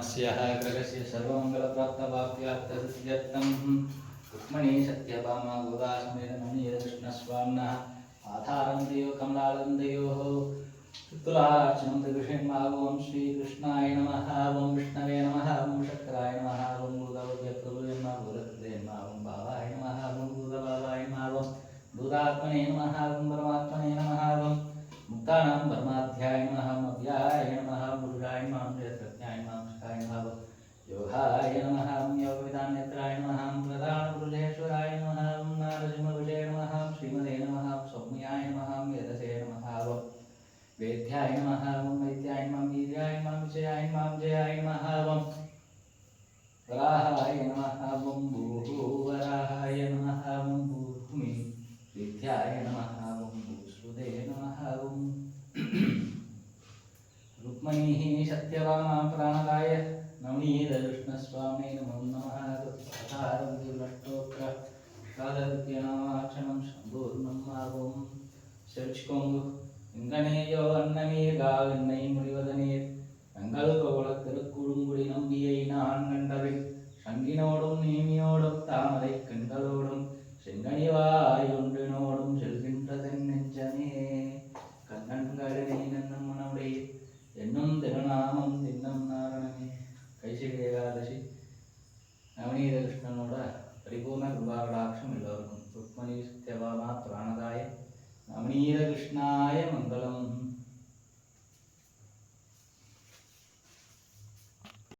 नमस्यः ग्रहस्य सर्वमङ्गलप्राप्तवाप्यार्थसिद्ध्यर्थं रुक्मणी सत्यभामा गोदा समेत नवनीतकृष्णस्वामिनः आधारं देयो कमलानन्दयोः तुलार्चनं दृगृषेन्मावं श्रीकृष्णाय नमः ओं विष्णवे नमः ओं शक्राय नमः ओं भूतवद्यप्रभुवे नमः भूतकृते नमः ओं भावाय नमः ओं भूतभावाय नमः ओं भूतात्मने नमः ओं परमात्मने नमः ओं मुक्तानां परमाध्याय नमः मव्याय नमः पुरुषाय नमः जयप्रज्ञाय नमः शिखाय नमः योगाय नमः योगविदान्यत्राय नमः प्रधानपुरुषेश्वराय नमः नारसिंहविषये नमः श्रीमते नमः सौम्याय नमः वेदसे नमः वेद्याय नमः वैद्याय नमः वीर्याय नमः विजयाय नमः जयाय नमः वराहाय नमः भूवराहाय नमः भूमि विद्याय नमः भूश्रुते नमः रुक्मणीः सत्यभामा प्राणदाय नवनीतकृष्णस्वामिने नमो नमः तत्सारं दिव्यष्टोत्र शादरुत्यनामार्चनं शम्भूर्णम् செவிச்சுக்கோங்க எங்கனேயோ அன்னமீர்கால் என்னை முடிவதனீர் தங்கள் கோல திருக்குறுங்குடி நம்பியை நான் கண்டபின் சங்கினோடும் நீமியோடும் தாமரை கண்களோடும் செங்கனிவாய் ஒன்றினோடும் செல்கின்றதன் நெஞ்சமே கண்ணன்களினை நன்னும் மனமுடைய என்னும் திருநாமம் தின்னம் நாரணமே கைசிக ஏகாதசி நவநீதகிருஷ்ணனோட பரிபூர்ண கிருபாகடாட்சம் எல்லோருக்கும் ருக்மணி சத்யபாமா பிராணதாய நவநீதகிருஷ்ணாய மங்களம்.